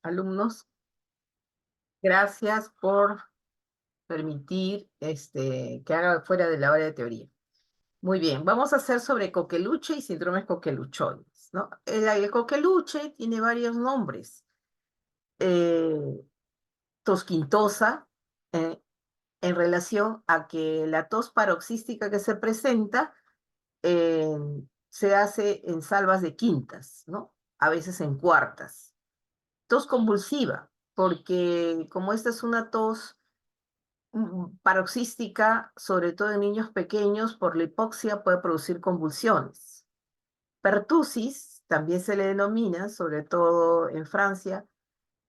Alumnos, gracias por permitir que haga fuera de la hora de teoría. Muy bien, vamos a hacer sobre coqueluche y síndromes coqueluchoides, ¿no? El coqueluche tiene varios nombres. Eh, Tosquintosa, eh, en relación a que la tos paroxística que se presenta eh, se hace en salvas de quintas, ¿no? A veces en cuartas. Tos convulsiva, porque como esta es una tos paroxística, sobre todo en niños pequeños, por la hipoxia puede producir convulsiones. Pertusis también se le denomina, sobre todo en Francia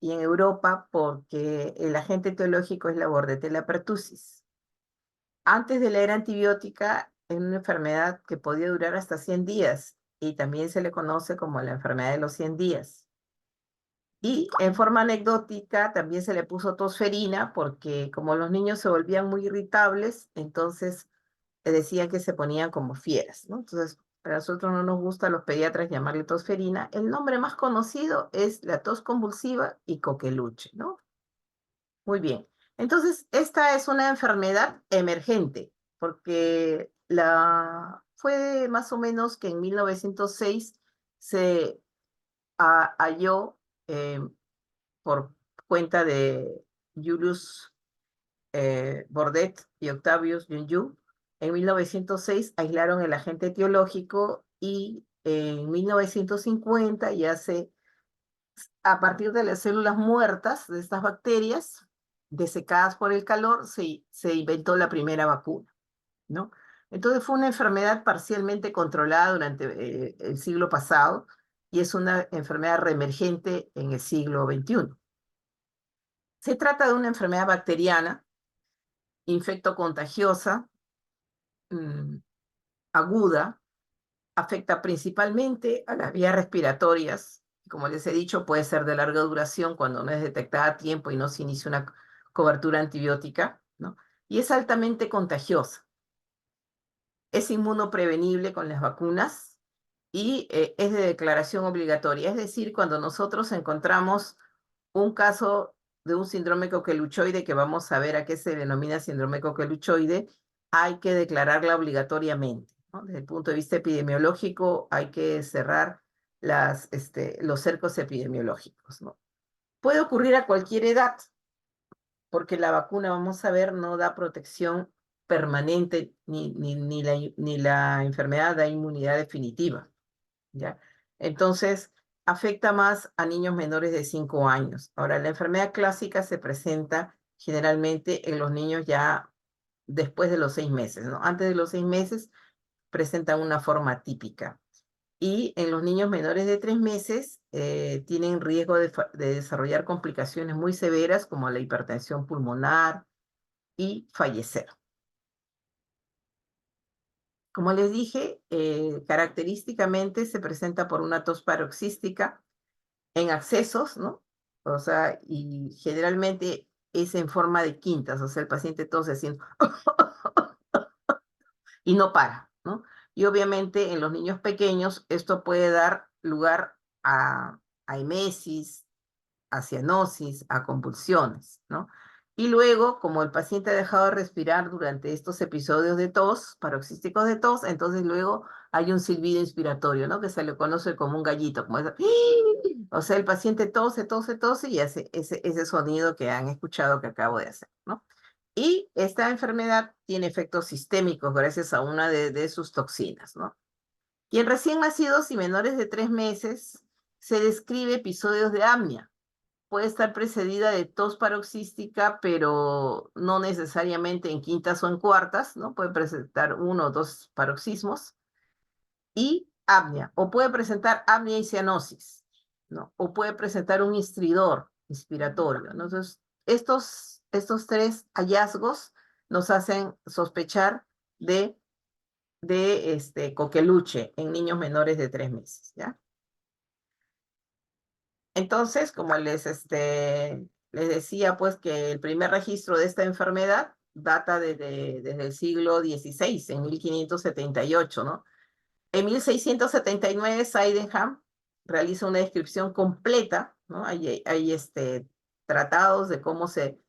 y en Europa, porque el agente etiológico es la Bordetella pertussis. Antes de la era antibiótica, es una enfermedad que podía durar hasta 100 días y también se le conoce como la enfermedad de los 100 días. Y en forma anecdótica también se le puso tosferina porque como los niños se volvían muy irritables, entonces decían que se ponían como fieras, ¿no? Entonces, a nosotros no nos gusta a los pediatras llamarle tosferina. El nombre más conocido es la tos convulsiva y coqueluche, ¿no? Muy bien. Entonces, esta es una enfermedad emergente porque fue más o menos que en 1906 se halló por cuenta de Julius Bordet y Octavius Junju. En 1906 aislaron el agente etiológico y en 1950 a partir de las células muertas de estas bacterias, desecadas por el calor, se inventó la primera vacuna, ¿no? Entonces fue una enfermedad parcialmente controlada durante el siglo pasado y es una enfermedad reemergente en el siglo XXI. Se trata de una enfermedad bacteriana, infectocontagiosa, mm, aguda, afecta principalmente a las vías respiratorias. Como les he dicho, puede ser de larga duración cuando no es detectada a tiempo y no se inicia una cobertura antibiótica, ¿no? Y es altamente contagiosa. Es inmunoprevenible con las vacunas y es de declaración obligatoria. Es decir, cuando nosotros encontramos un caso de un síndrome coqueluchoide, que vamos a ver a qué se denomina síndrome coqueluchoide, hay que declararla obligatoriamente, ¿no? Desde el punto de vista epidemiológico, hay que cerrar los cercos epidemiológicos, ¿no? Puede ocurrir a cualquier edad, porque la vacuna, vamos a ver, no da protección permanente, ni la enfermedad da inmunidad definitiva, ¿ya? Entonces, afecta más a niños menores de 5 años. Ahora, la enfermedad clásica se presenta generalmente en los niños ya después de los 6 meses, ¿no? Antes de los 6 meses presentan una forma típica. Y en los niños menores de 3 meses tienen riesgo de desarrollar complicaciones muy severas como la hipertensión pulmonar y fallecer. Como les dije, característicamente se presenta por una tos paroxística en accesos, ¿no? O sea, y generalmente es en forma de quintas, o sea, el paciente tose así y no para, ¿no? Y obviamente en los niños pequeños esto puede dar lugar a emesis, a cianosis, a convulsiones, ¿no? Y luego, como el paciente ha dejado de respirar durante estos episodios de tos, paroxísticos de tos, entonces luego hay un silbido inspiratorio, ¿no? Que se le conoce como un gallito, como ese. O sea, el paciente tose, tose, tose y hace ese sonido que han escuchado que acabo de hacer, ¿no? Y esta enfermedad tiene efectos sistémicos gracias a una de sus toxinas, ¿no? Y en recién nacidos y menores de 3 meses se describe episodios de apnea. Puede estar precedida de tos paroxística, pero no necesariamente en quintas o en cuartas, ¿no? Puede presentar 1 o 2 paroxismos y apnea, o puede presentar apnea y cianosis, ¿no? O puede presentar un estridor inspiratorio, ¿no? Entonces, estos 3 hallazgos nos hacen sospechar de coqueluche en niños menores de 3 meses, ¿ya? Entonces, como les decía, pues que el primer registro de esta enfermedad data desde el siglo XVI, en 1578, ¿no? En 1679, Sydenham realiza una descripción completa ¿no? Hay tratados de cómo se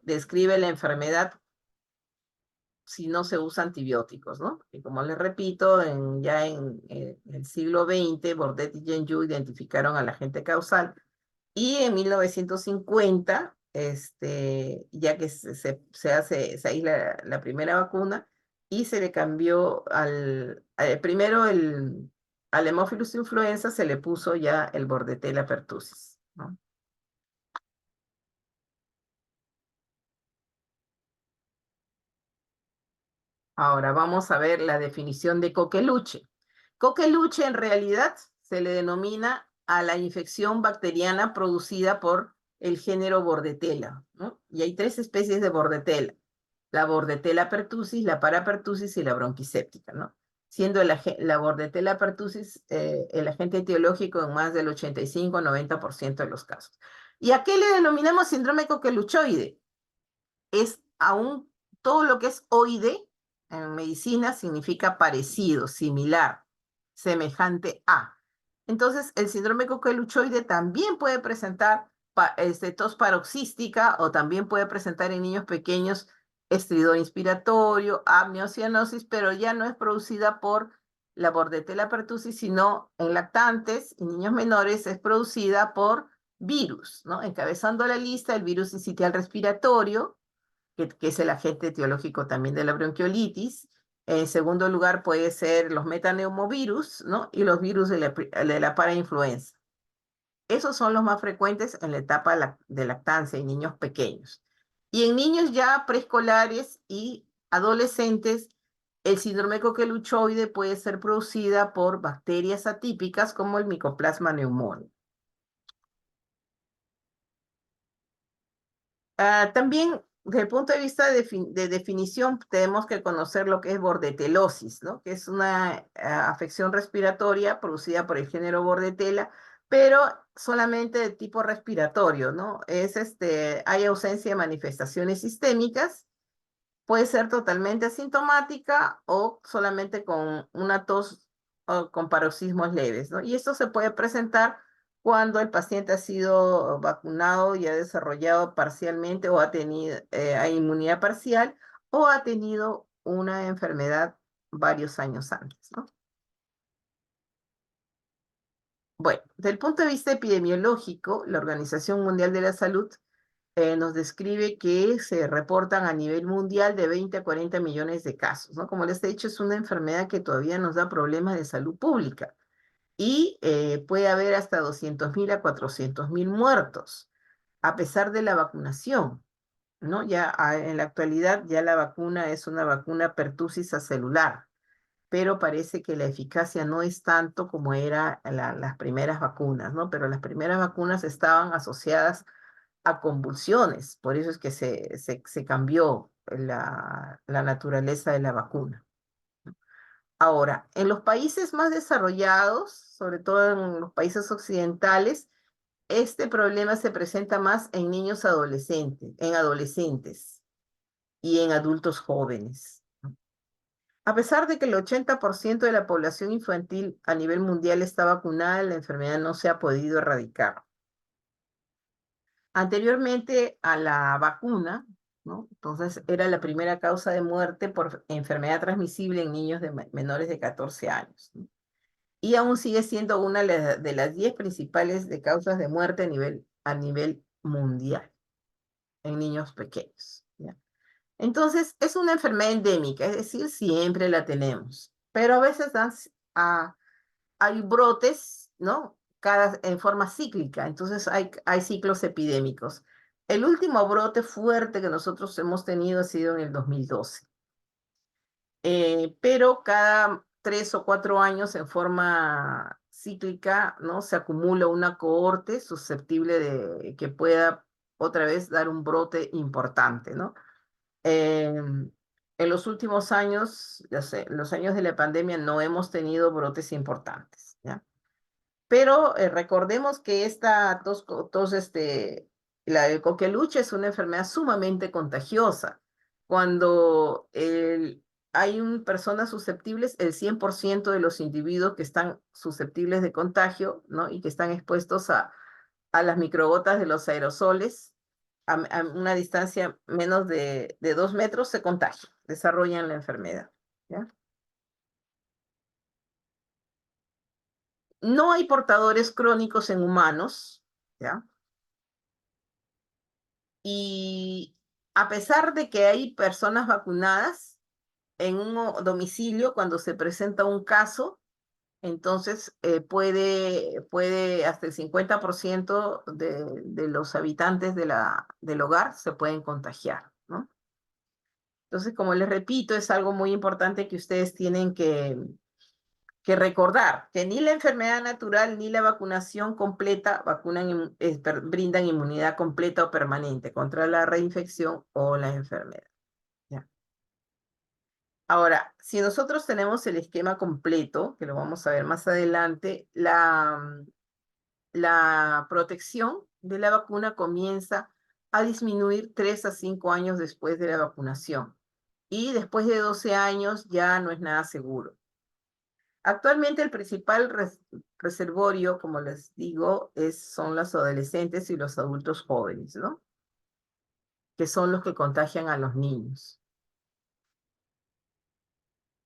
describe la enfermedad si no se usa antibióticos, ¿no? Y como les repito, ya en el siglo XX, Bordet y Genju identificaron al agente causal y en 1950, ya que se aísla la primera vacuna y se le cambió primero al Haemophilus influenza se le puso ya el Bordetella pertussis, ¿no? Ahora vamos a ver la definición de coqueluche. Coqueluche en realidad se le denomina a la infección bacteriana producida por el género Bordetella, ¿no? Y hay tres especies de Bordetella: la Bordetella pertussis, la parapertussis y la bronquiséptica, ¿no? Siendo la Bordetella pertussis el agente etiológico en más del 85-90% de los casos. ¿Y a qué le denominamos síndrome coqueluchoide? Es aún todo lo que es oide en medicina significa parecido, similar, semejante a. Entonces, el síndrome coqueluchoide también puede presentar tos paroxística o también puede presentar en niños pequeños estridor inspiratorio, apnea o cianosis, pero ya no es producida por la Bordetella pertussis, sino en lactantes y niños menores es producida por virus, ¿no? Encabezando la lista, el virus incitial respiratorio, que es el agente etiológico también de la bronquiolitis. En segundo lugar, puede ser los metaneumovirus, ¿no? Y los virus de la parainfluenza. Esos son los más frecuentes en la etapa de lactancia en niños pequeños. Y en niños ya preescolares y adolescentes, el síndrome coqueluchoide puede ser producida por bacterias atípicas como el Mycoplasma pneumoniae. También, desde el punto de vista de definición, tenemos que conocer lo que es bordetelosis, ¿no? Que es una afección respiratoria producida por el género Bordetella, pero solamente de tipo respiratorio, ¿no? Hay ausencia de manifestaciones sistémicas, puede ser totalmente asintomática o solamente con una tos o con paroxismos leves, ¿no? Y esto se puede presentar cuando el paciente ha sido vacunado y ha desarrollado parcialmente o ha tenido hay inmunidad parcial o ha tenido una enfermedad varios años antes, ¿no? Bueno, desde el punto de vista epidemiológico, la Organización Mundial de la Salud nos describe que se reportan a nivel mundial de 20 a 40 millones de casos, ¿no? Como les he dicho, es una enfermedad que todavía nos da problemas de salud pública y puede haber hasta 200.000 a 400.000 muertos, a pesar de la vacunación, ¿no? Ya en la actualidad ya la vacuna es una vacuna pertussis acelular, pero parece que la eficacia no es tanto como era las primeras vacunas, ¿no? Pero las primeras vacunas estaban asociadas a convulsiones, por eso es que se cambió la naturaleza de la vacuna. Ahora, en los países más desarrollados, sobre todo en los países occidentales, este problema se presenta más en niños adolescentes y en adultos jóvenes. A pesar de que el 80% de la población infantil a nivel mundial está vacunada, la enfermedad no se ha podido erradicar. Anteriormente a la vacuna, ¿no? Entonces era la primera causa de muerte por enfermedad transmisible en niños menores de 14 años, ¿no? Y aún sigue siendo una de las 10 principales de causas de muerte a nivel mundial en niños pequeños, ¿ya? Entonces es una enfermedad endémica, es decir, siempre la tenemos, pero a veces hay brotes, ¿no? En forma cíclica, entonces hay ciclos epidémicos. El último brote fuerte que nosotros hemos tenido ha sido en el 2012, pero cada 3 o 4 años en forma cíclica, ¿no? Se acumula una cohorte susceptible de que pueda otra vez dar un brote importante, ¿no? En los últimos años, los años de la pandemia, no hemos tenido brotes importantes, ¿ya? Pero recordemos que esta la del coqueluche es una enfermedad sumamente contagiosa. Cuando hay personas susceptibles, el 100% de los individuos que están susceptibles de contagio, ¿no? Y que están expuestos a las microgotas de los aerosoles a una distancia menos de 2 metros se contagian, desarrollan la enfermedad, ¿ya? No hay portadores crónicos en humanos, ¿ya? Y a pesar de que hay personas vacunadas en un domicilio, cuando se presenta un caso, entonces puede hasta el 50% de los habitantes del hogar se pueden contagiar, ¿no? Entonces, como les repito, es algo muy importante que ustedes tienen que recordar, que ni la enfermedad natural ni la vacunación completa brindan inmunidad completa o permanente contra la reinfección o la enfermedad. ¿Ya? Ahora, si nosotros tenemos el esquema completo, que lo vamos a ver más adelante, la protección de la vacuna comienza a disminuir 3 a 5 años después de la vacunación. Y después de 12 años ya no es nada seguro. Actualmente el principal reservorio, como les digo, son los adolescentes y los adultos jóvenes, ¿no? Que son los que contagian a los niños.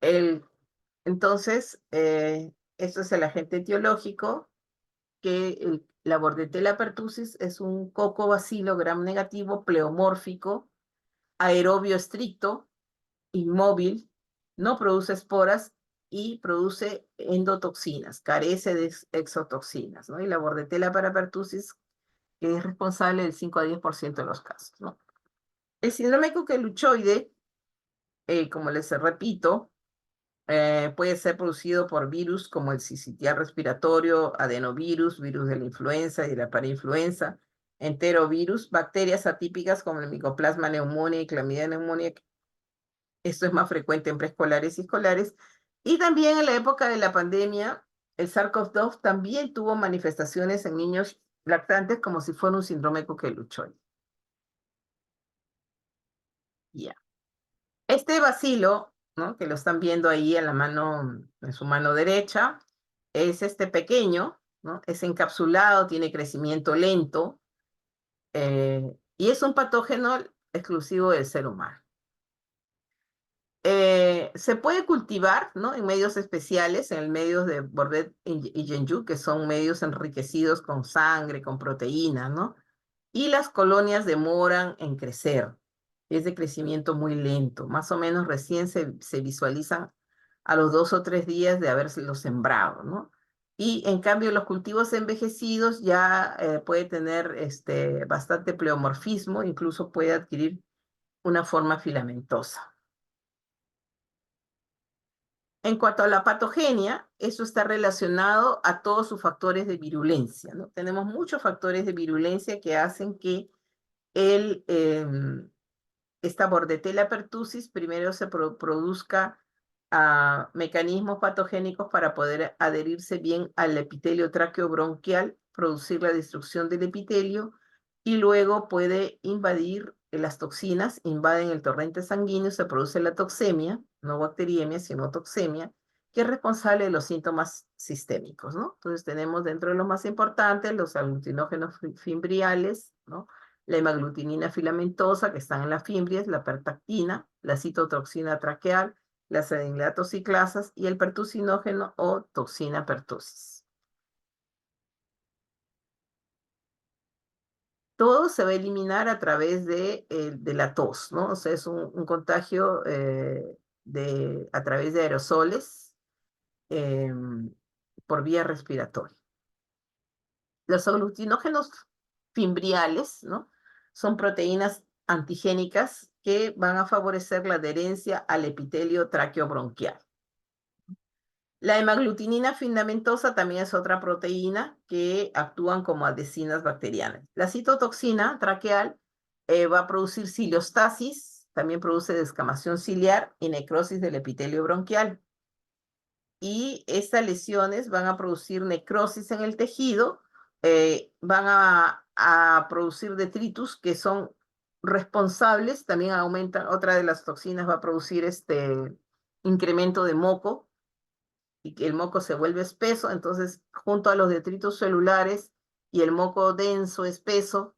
El, entonces, esto es el agente etiológico, que la Bordetella pertussis es un cocobacilo gram negativo pleomórfico, aerobio estricto, inmóvil, no produce esporas y produce endotoxinas, carece de exotoxinas, ¿no? Y la Bordetella parapertussis es responsable del 5 a 10% de los casos, ¿no? El síndrome coqueluchoide, como les repito, puede ser producido por virus como el sincitial respiratorio, adenovirus, virus de la influenza y de la parainfluenza, enterovirus, bacterias atípicas como el Mycoplasma pneumoniae y Clamidia pneumoniae. Esto es más frecuente en preescolares y escolares. Y también en la época de la pandemia, el SARS-CoV-2 también tuvo manifestaciones en niños lactantes como si fuera un síndrome coqueluchoide. Ya. Este bacilo, ¿no? Que lo están viendo ahí en la mano, en su mano derecha, es este pequeño, ¿no? Es encapsulado, tiene crecimiento lento, y es un patógeno exclusivo del ser humano. Se puede cultivar, ¿no? En medios especiales, en el medio de Bordet y Yenju, que son medios enriquecidos con sangre, con proteínas, ¿no? Y las colonias demoran en crecer. Es de crecimiento muy lento. Más o menos recién se visualizan a los 2 o 3 días de haberlo sembrado, ¿no? Y en cambio los cultivos envejecidos ya puede tener bastante pleomorfismo, incluso puede adquirir una forma filamentosa. En cuanto a la patogenia, eso está relacionado a todos sus factores de virulencia, ¿no? Tenemos muchos factores de virulencia que hacen que el, esta Bordetella pertussis primero se produzca mecanismos patogénicos para poder adherirse bien al epitelio traqueobronquial, producir la destrucción del epitelio y luego puede invadir las toxinas, invaden el torrente sanguíneo, se produce la toxemia, no bacteriemia, sino toxemia, que es responsable de los síntomas sistémicos, ¿no? Entonces tenemos dentro de los más importantes los aglutinógenos fimbriales, ¿no? La hemaglutinina filamentosa, que están en las fimbrias, la pertactina, la citotoxina traqueal, las adinlatociclasas y el pertusinógeno o toxina pertussis. Todo se va a eliminar a través de la tos, ¿no? O sea, es un contagio a través de aerosoles por vía respiratoria. Los aglutinógenos fimbriales, ¿no? Son proteínas antigénicas que van a favorecer la adherencia al epitelio traqueobronquial. La hemaglutinina filamentosa también es otra proteína que actúan como adhesinas bacterianas. La citotoxina traqueal va a producir ciliostasis, también produce descamación ciliar y necrosis del epitelio bronquial. Y estas lesiones van a producir necrosis en el tejido, van a producir detritus que son responsables, también aumentan, otra de las toxinas va a producir incremento de moco, y que el moco se vuelve espeso, entonces junto a los detritos celulares y el moco denso, espeso,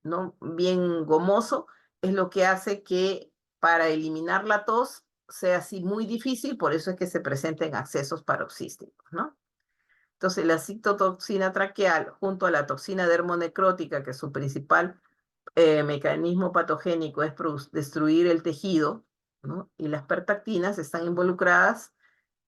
¿no? Bien gomoso, es lo que hace que para eliminar la tos sea así muy difícil, por eso es que se presenten accesos paroxísticos, ¿no? Entonces la citotoxina traqueal junto a la toxina dermonecrótica, que es su principal mecanismo patogénico es destruir el tejido, ¿no? Y las pertactinas están involucradas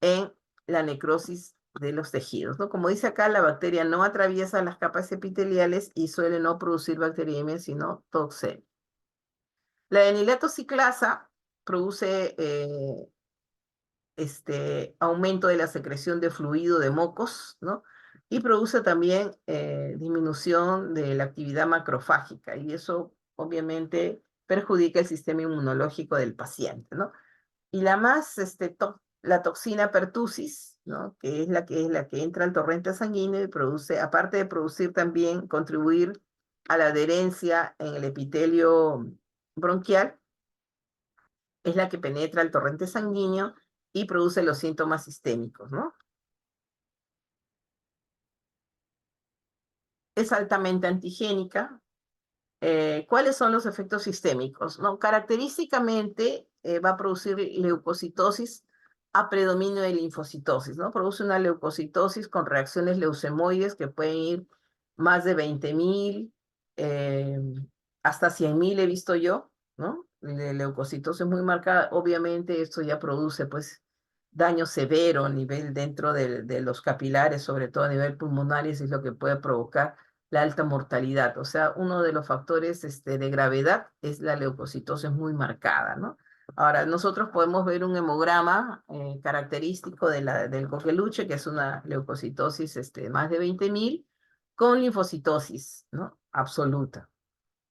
en la necrosis de los tejidos, ¿no? Como dice acá, la bacteria no atraviesa las capas epiteliales y suele no producir bacteriemia, sino toxemia. La enilato ciclasa produce aumento de la secreción de fluido de mocos, ¿no? Y produce también disminución de la actividad macrofágica, y eso obviamente perjudica el sistema inmunológico del paciente, ¿no? Y la más, la toxina pertussis, ¿no? Que es la que entra al torrente sanguíneo y produce, aparte de producir también, contribuir a la adherencia en el epitelio bronquial, es la que penetra el torrente sanguíneo y produce los síntomas sistémicos, ¿no? Es altamente antigénica. ¿Cuáles son los efectos sistémicos? ¿No? Característicamente va a producir leucocitosis a predominio de linfocitosis, ¿no? Produce una leucocitosis con reacciones leucemoides que pueden ir más de 20.000, eh, hasta 100.000 he visto yo, ¿no? De leucocitosis muy marcada. Obviamente esto ya produce, pues, daño severo a nivel dentro de los capilares, sobre todo a nivel pulmonar, y eso es lo que puede provocar la alta mortalidad. O sea, uno de los factores de gravedad es la leucocitosis muy marcada, ¿no? Ahora, nosotros podemos ver un hemograma característico del coqueluche, que es una leucocitosis más de 20.000, con linfocitosis, ¿no? Absoluta.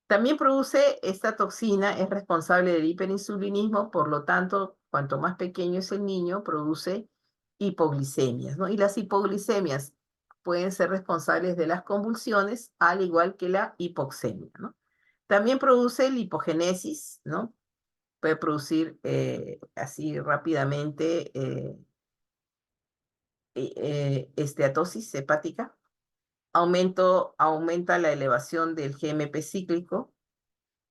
También produce esta toxina, es responsable del hiperinsulinismo, por lo tanto, cuanto más pequeño es el niño, produce hipoglicemias, ¿no? Y las hipoglicemias pueden ser responsables de las convulsiones, al igual que la hipoxemia, ¿no? También produce lipogénesis, ¿no? Puede producir así rápidamente esteatosis hepática, aumenta la elevación del GMP cíclico.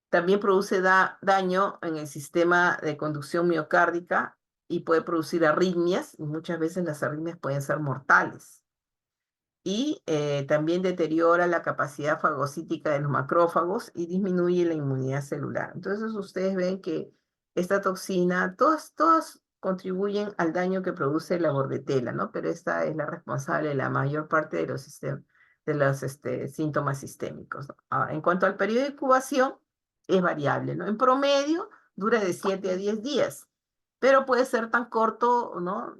También produce daño en el sistema de conducción miocárdica y puede producir arritmias, y muchas veces las arritmias pueden ser mortales. Y también deteriora la capacidad fagocítica de los macrófagos y disminuye la inmunidad celular. Entonces ustedes ven que esta toxina, todas contribuyen al daño que produce la bordetela, ¿no? Pero esta es la responsable de la mayor parte de los, síntomas sistémicos, ¿no? Ahora, en cuanto al periodo de incubación, es variable, ¿no? En promedio dura de 7 a 10 días, pero puede ser tan corto, ¿no?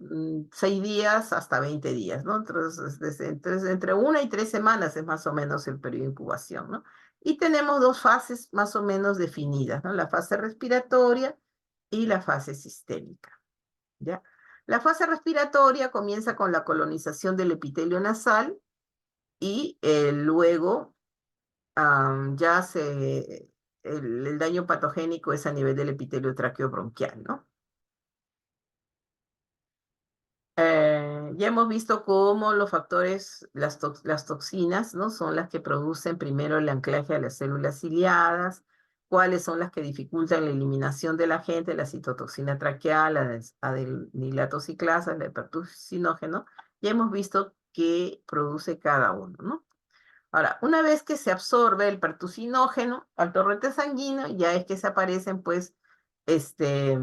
6 días hasta 20 días, ¿no? Entonces, entre 1 y 3 semanas es más o menos el periodo de incubación, ¿no? Y tenemos dos fases más o menos definidas, ¿no? La fase respiratoria y la fase sistémica, ¿ya? La fase respiratoria comienza con la colonización del epitelio nasal y luego ya el daño patogénico es a nivel del epitelio traqueobronquial, ¿no? Ya hemos visto cómo los factores, las toxinas, ¿no? Son las que producen primero el anclaje a las células ciliadas, cuáles son las que dificultan la eliminación del agente, la citotoxina traqueal, la adenilato ciclasa, el pertussinógeno. Ya hemos visto qué produce cada uno, ¿no? Ahora, una vez que se absorbe el pertusinógeno al torrente sanguíneo, ya es que se aparecen, pues, este,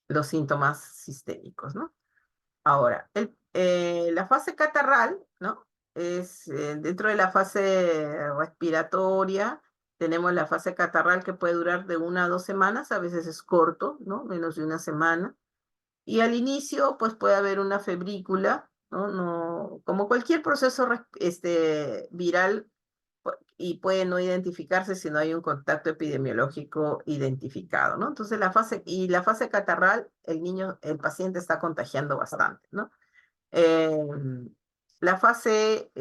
los síntomas sistémicos, ¿no? Ahora, la fase catarral, ¿no? Es dentro de la fase respiratoria, tenemos la fase catarral que puede durar de 1 a 2 semanas, a veces es corto, ¿no? Menos de 1 semana. Y al inicio, pues puede haber una febrícula, ¿no? Como cualquier proceso viral, y puede no identificarse si no hay un contacto epidemiológico identificado, ¿no? Entonces la fase catarral, el paciente está contagiando bastante, ¿no? Eh, la fase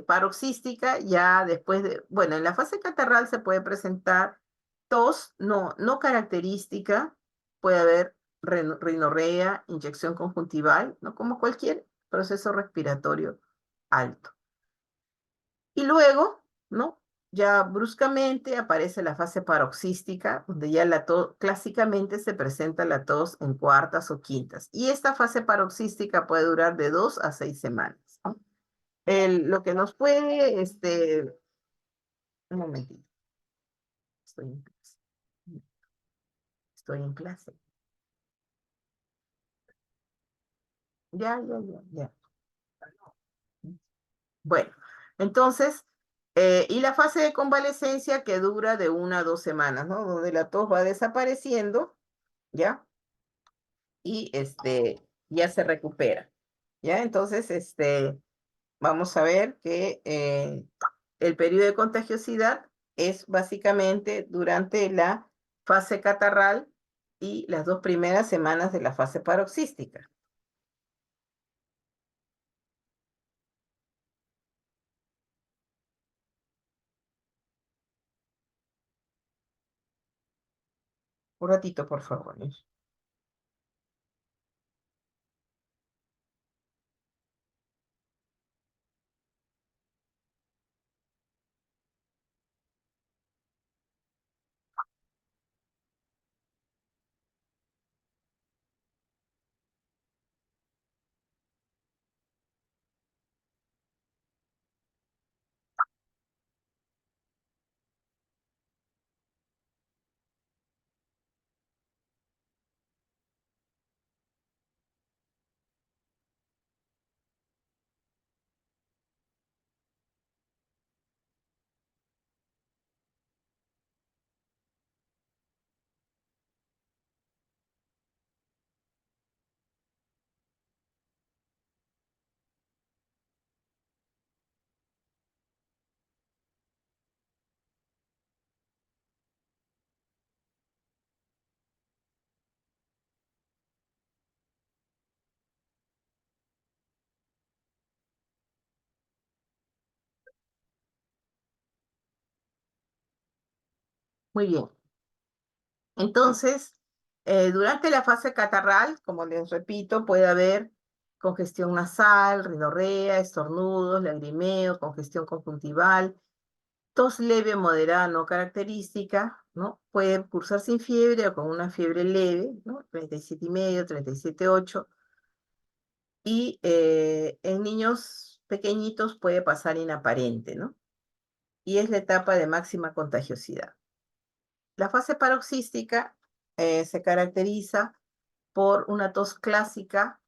paroxística, ya después bueno, en la fase catarral se puede presentar tos, no característica, puede haber rinorrea, inyección conjuntival, ¿no? Como cualquier proceso respiratorio alto. Y luego, ¿no? Ya bruscamente aparece la fase paroxística, donde ya la tos, clásicamente se presenta la tos en cuartas o quintas. Y esta fase paroxística puede durar de 2 a 6 semanas, ¿no? Lo que nos puede, un momentito, estoy en clase, estoy en clase. Ya. Bueno, entonces, y la fase de convalecencia que dura de 1 a 2 semanas, ¿no? Donde la tos va desapareciendo, ¿ya? Y ya se recupera, ¿ya? Entonces, vamos a ver que el periodo de contagiosidad es básicamente durante la fase catarral y las 2 primeras semanas de la fase paroxística. Un ratito, por favor, ¿eh? Muy bien. Entonces, durante la fase catarral, como les repito, puede haber congestión nasal, rinorrea, estornudos, lagrimeo, congestión conjuntival, tos leve, moderada, no característica, ¿no? Puede cursar sin fiebre o con una fiebre leve, ¿no? 37,5, 37,8. Y en niños pequeñitos puede pasar inaparente, ¿no? Y es la etapa de máxima contagiosidad. La fase paroxística se caracteriza por una tos clásica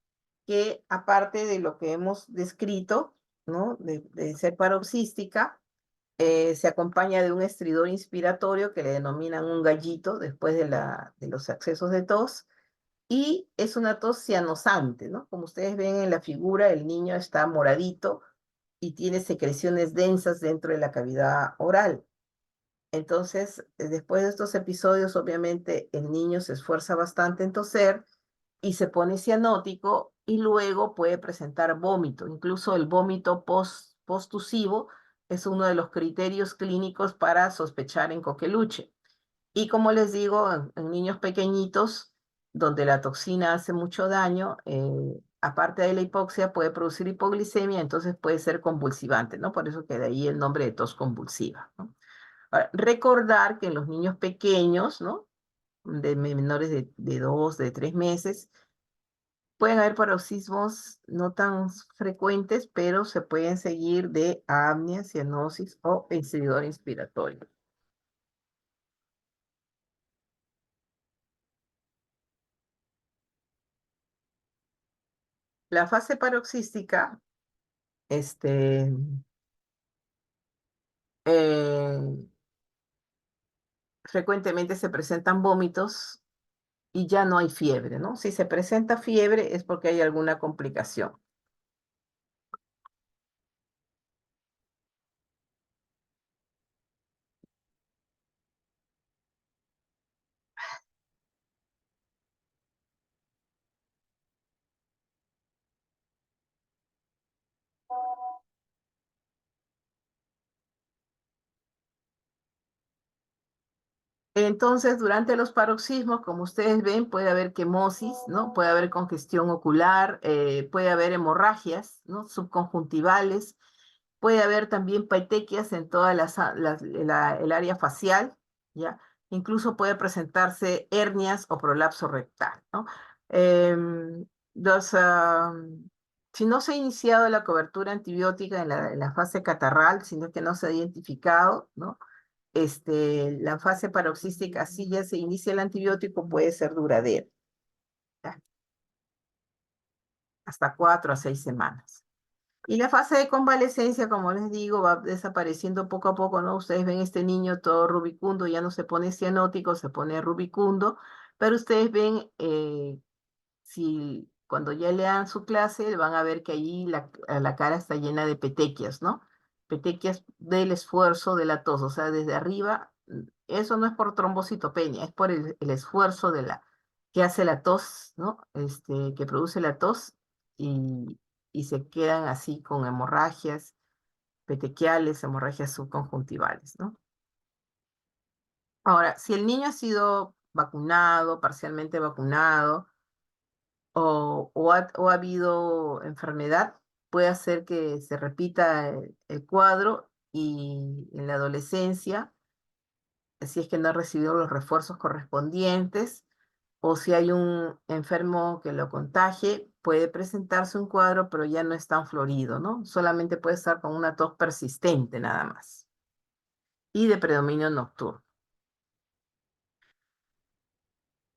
que, aparte de lo que hemos descrito, ¿no? De ser paroxística, se acompaña de un estridor inspiratorio que le denominan un gallito después de los accesos de tos, y es una tos cianosante, ¿no? Como ustedes ven en la figura, el niño está moradito y tiene secreciones densas dentro de la cavidad oral. Entonces, después de estos episodios, obviamente el niño se esfuerza bastante en toser y se pone cianótico y luego puede presentar vómito. Incluso el vómito postusivo es uno de los criterios clínicos para sospechar en coqueluche. Y como les digo, en niños pequeñitos, donde la toxina hace mucho daño, aparte de la hipoxia, puede producir hipoglicemia, entonces puede ser convulsivante, ¿no? Por eso que de ahí el nombre de tos convulsiva, ¿no? Ahora, recordar que en los niños pequeños, ¿no? De menores de 2, de 3 meses, pueden haber paroxismos no tan frecuentes, pero se pueden seguir de apnea, cianosis o estridor inspiratorio. La fase paroxística, este, eh, frecuentemente se presentan vómitos y ya no hay fiebre, ¿no? Si se presenta fiebre es porque hay alguna complicación. Entonces, durante los paroxismos, como ustedes ven, puede haber quemosis, ¿no? Puede haber congestión ocular, puede haber hemorragias, ¿no? Subconjuntivales, puede haber también petequias en toda el área facial, ¿ya? Incluso puede presentarse hernias o prolapso rectal, ¿no? Em, los, si no se ha iniciado la cobertura antibiótica en la fase catarral, sino que no se ha identificado, ¿no? La fase paroxística, si ya se inicia el antibiótico, puede ser duradera, ¿ya? Hasta 4 a 6 semanas. Y la fase de convalecencia, como les digo, va desapareciendo poco a poco, ¿no? Ustedes ven este niño todo rubicundo, ya no se pone cianótico, se pone rubicundo, pero ustedes ven, si cuando ya le dan su clase, van a ver que allí la cara está llena de petequias, ¿no? Petequias del esfuerzo de la tos, o sea, desde arriba, eso no es por trombocitopenia, es por el esfuerzo que hace la tos, ¿no? Que produce la tos y se quedan así con hemorragias petequiales, hemorragias subconjuntivales, ¿no? Ahora, si el niño ha sido vacunado, parcialmente vacunado, o ha habido enfermedad, puede hacer que se repita el cuadro y en la adolescencia, si es que no ha recibido los refuerzos correspondientes, o si hay un enfermo que lo contagie, puede presentarse un cuadro, pero ya no es tan florido, ¿no? Solamente puede estar con una tos persistente nada más y de predominio nocturno.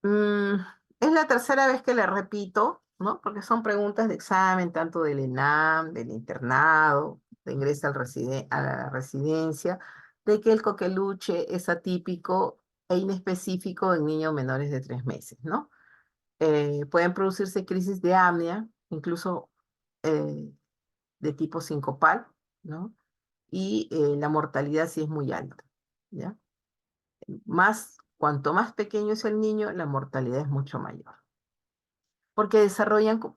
Mm, es la tercera vez que le repito, ¿no? Porque son preguntas de examen, tanto del ENAM, del internado, de ingreso a la residencia, de que el coqueluche es atípico e inespecífico en niños menores de 3 meses, ¿no? Pueden producirse crisis de apnea, incluso eh, de tipo sincopal, ¿no? Y la mortalidad sí es muy alta, ¿ya? Cuanto más pequeño es el niño, la mortalidad es mucho mayor. Porque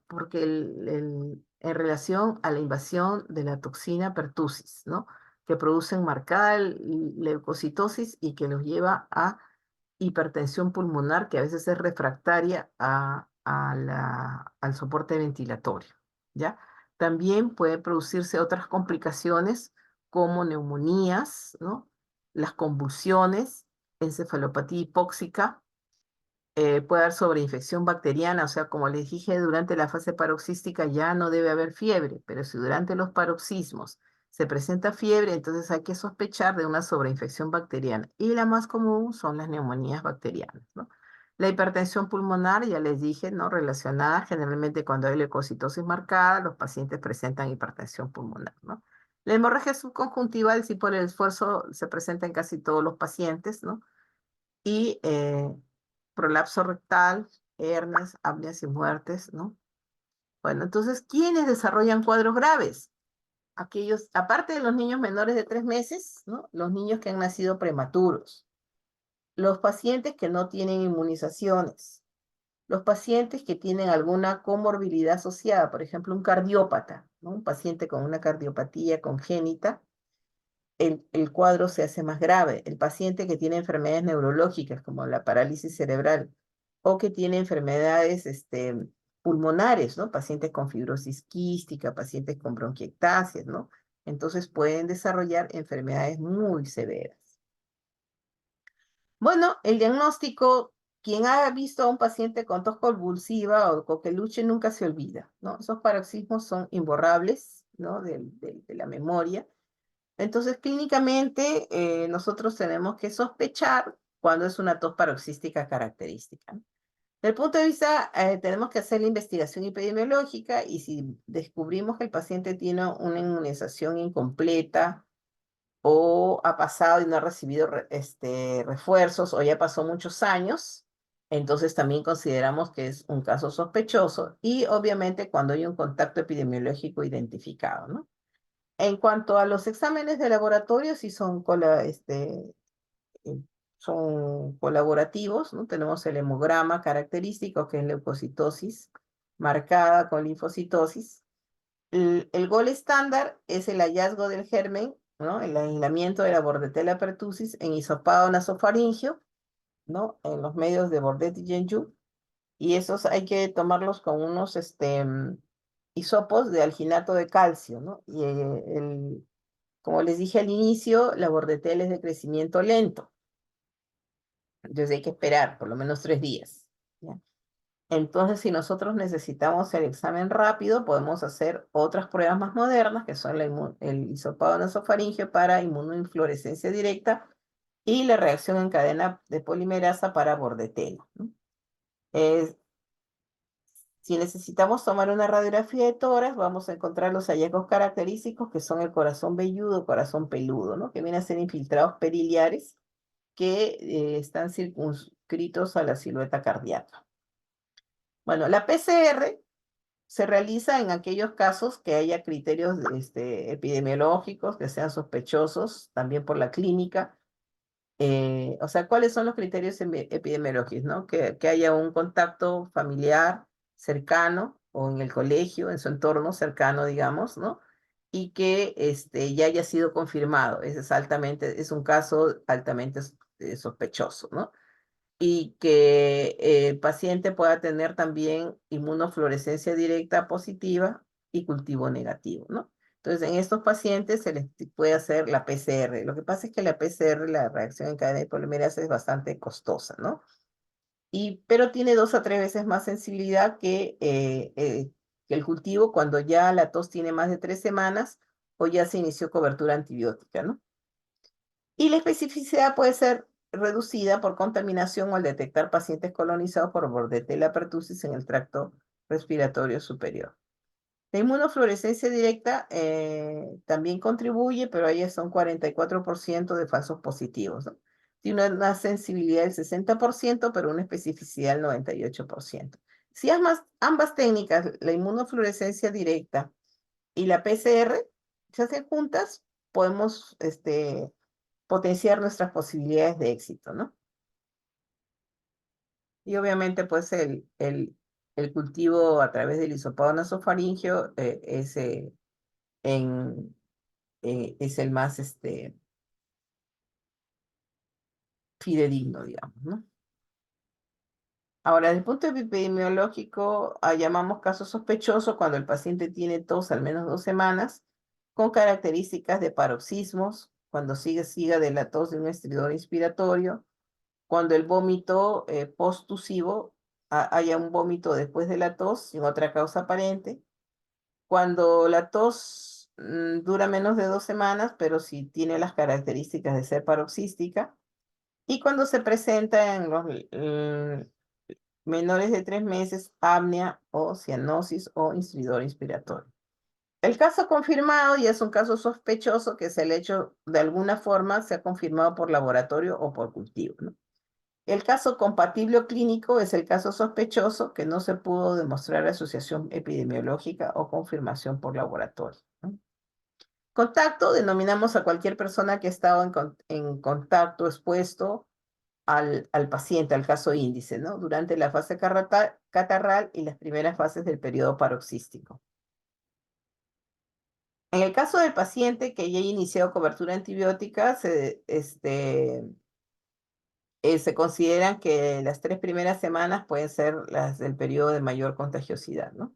porque en relación a la invasión de la toxina pertussis, ¿no? Que producen marcada leucocitosis y que los lleva a hipertensión pulmonar, que a veces es refractaria al soporte ventilatorio, ¿ya? También pueden producirse otras complicaciones como neumonías, ¿no? Las convulsiones, encefalopatía hipóxica, puede haber sobreinfección bacteriana, o sea, como les dije, durante la fase paroxística ya no debe haber fiebre, pero si durante los paroxismos se presenta fiebre, entonces hay que sospechar de una sobreinfección bacteriana. Y la más común son las neumonías bacterianas, ¿no? La hipertensión pulmonar, ya les dije, ¿no? Relacionada generalmente cuando hay leucocitosis marcada, los pacientes presentan hipertensión pulmonar, ¿no? La hemorragia subconjuntival, sí por el esfuerzo, se presenta en casi todos los pacientes, ¿no? Y prolapso rectal, hernias, apneas y muertes, ¿no? Bueno, entonces, ¿quiénes desarrollan cuadros graves? Aquellos, aparte de los niños menores de 3 meses, ¿no? Los niños que han nacido prematuros, los pacientes que no tienen inmunizaciones, los pacientes que tienen alguna comorbilidad asociada, por ejemplo, un cardiópata, ¿no? Un paciente con una cardiopatía congénita, el cuadro se hace más grave. El paciente que tiene enfermedades neurológicas como la parálisis cerebral o que tiene enfermedades pulmonares, ¿no? Pacientes con fibrosis quística, pacientes con bronquiectasias, ¿no? Entonces pueden desarrollar enfermedades muy severas. Bueno, el diagnóstico, quien ha visto a un paciente con tos convulsiva o coqueluche nunca se olvida, ¿no? Esos paroxismos son imborrables, ¿no? De la memoria. Entonces, clínicamente, nosotros tenemos que sospechar cuando es una tos paroxística característica, ¿no? Desde el punto de vista, tenemos que hacer la investigación epidemiológica y si descubrimos que el paciente tiene una inmunización incompleta o ha pasado y no ha recibido refuerzos o ya pasó muchos años, entonces también consideramos que es un caso sospechoso y obviamente cuando hay un contacto epidemiológico identificado, ¿no? En cuanto a los exámenes de laboratorio, sí eh, son colaborativos, ¿no? Tenemos el hemograma característico, que es leucocitosis marcada con linfocitosis. El gol estándar es el hallazgo del germen, ¿no? El aislamiento de la Bordetella pertussis en hisopado nasofaringeo ¿no? En los medios de Bordet y Genju, y esos hay que tomarlos con unos hisopos de alginato de calcio, ¿no? Y como les dije al inicio, la bordetela es de crecimiento lento, entonces hay que esperar por lo menos 3 días, ¿ya? Entonces, si nosotros necesitamos el examen rápido, podemos hacer otras pruebas más modernas, que son el hisopado nasofaringeo para inmunoinflorescencia directa y la reacción en cadena de polimerasa para bordetela, ¿no? Es- si necesitamos tomar una radiografía de tórax, vamos a encontrar los hallazgos característicos, que son el corazón velludo, corazón peludo, ¿no? Que vienen a ser infiltrados periliares que están circunscritos a la silueta cardíaca. Bueno, la PCR se realiza en aquellos casos que haya criterios epidemiológicos que sean sospechosos, también por la clínica. O sea, ¿cuáles son los criterios epidemiológicos, no? Que haya un contacto familiar cercano o en el colegio, en su entorno cercano, digamos, ¿no? Y que ya haya sido confirmado. Ese es un caso altamente sospechoso, ¿no? Y que el paciente pueda tener también inmunofluorescencia directa positiva y cultivo negativo, ¿no? Entonces, en estos pacientes se les puede hacer la PCR. Lo que pasa es que la PCR, la reacción en cadena de polimerasa, es bastante costosa, ¿no? Pero tiene 2 a 3 veces más sensibilidad que el cultivo cuando ya la tos tiene más de 3 semanas o ya se inició cobertura antibiótica, ¿no? Y la especificidad puede ser reducida por contaminación o al detectar pacientes colonizados por Bordetella pertussis en el tracto respiratorio superior. La inmunofluorescencia directa también contribuye, pero ahí son 44% de falsos positivos, ¿no? Tiene una sensibilidad del 60%, pero una especificidad del 98%. Si ambas técnicas, la inmunofluorescencia directa y la PCR, se hacen juntas, podemos potenciar nuestras posibilidades de éxito, ¿no? Y obviamente, pues, el cultivo a través del hisopado nasofaríngeo en, es el más fidedigno, digamos, ¿no? Ahora, desde el punto epidemiológico, llamamos caso sospechoso cuando el paciente tiene tos al menos 2 semanas, con características de paroxismos, cuando siga de la tos de un estridor inspiratorio, cuando el vómito postusivo, haya un vómito después de la tos sin otra causa aparente, cuando la tos dura menos de 2 semanas, pero sí tiene las características de ser paroxística, y cuando se presenta en los menores de 3 meses apnea o cianosis o instridor inspiratorio. El caso confirmado ya es un caso sospechoso, que es el hecho de alguna forma se ha confirmado por laboratorio o por cultivo, ¿no? El caso compatible o clínico es el caso sospechoso que no se pudo demostrar asociación epidemiológica o confirmación por laboratorio, ¿no? Contacto, denominamos a cualquier persona que ha estado en contacto expuesto al paciente, al caso índice, ¿no? Durante la fase catarral y las primeras fases del periodo paroxístico. En el caso del paciente que ya ha iniciado cobertura antibiótica, se consideran que las 3 primeras semanas pueden ser las del periodo de mayor contagiosidad, ¿no?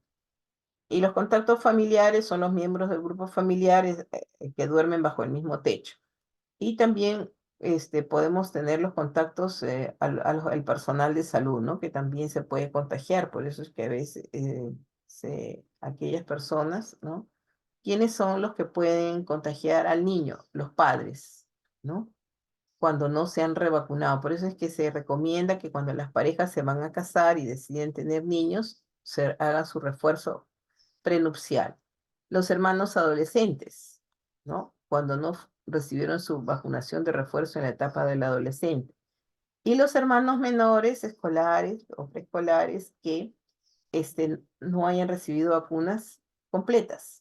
Y los contactos familiares son los miembros del grupo familiar que duermen bajo el mismo techo. Y también podemos tener los contactos al personal de salud, ¿no? Que también se puede contagiar. Por eso es que a veces aquellas personas, ¿no? ¿Quiénes son los que pueden contagiar al niño? Los padres, ¿no? Cuando no se han revacunado. Por eso es que se recomienda que cuando las parejas se van a casar y deciden tener niños, se haga su refuerzo prenupcial. Los hermanos adolescentes, ¿no? Cuando no recibieron su vacunación de refuerzo en la etapa del adolescente. Y los hermanos menores, escolares o preescolares, que no hayan recibido vacunas completas.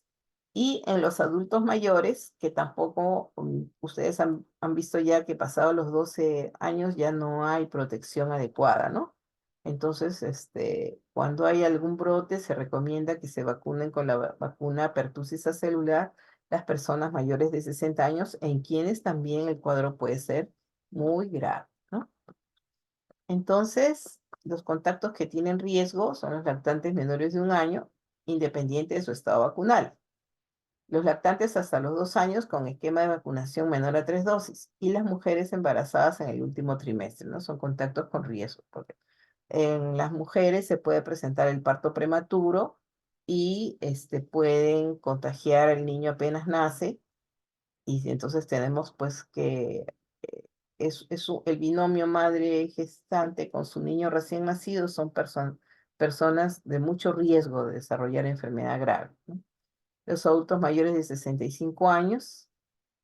Y en los adultos mayores, que tampoco, ustedes han visto ya que pasados los 12 años ya no hay protección adecuada, ¿no? Entonces, cuando hay algún brote, se recomienda que se vacunen con la vacuna pertussis celular las personas mayores de 60 años, en quienes también el cuadro puede ser muy grave, ¿no? Entonces, los contactos que tienen riesgo son los lactantes menores de 1 año, independiente de su estado vacunal. Los lactantes hasta los 2 años con esquema de vacunación menor a 3 dosis y las mujeres embarazadas en el último trimestre, ¿no? Son contactos con riesgo, porque en las mujeres se puede presentar el parto prematuro y pueden contagiar al niño apenas nace y entonces tenemos pues que el binomio madre gestante con su niño recién nacido son personas de mucho riesgo de desarrollar enfermedad grave, ¿no? Los adultos mayores de 65 años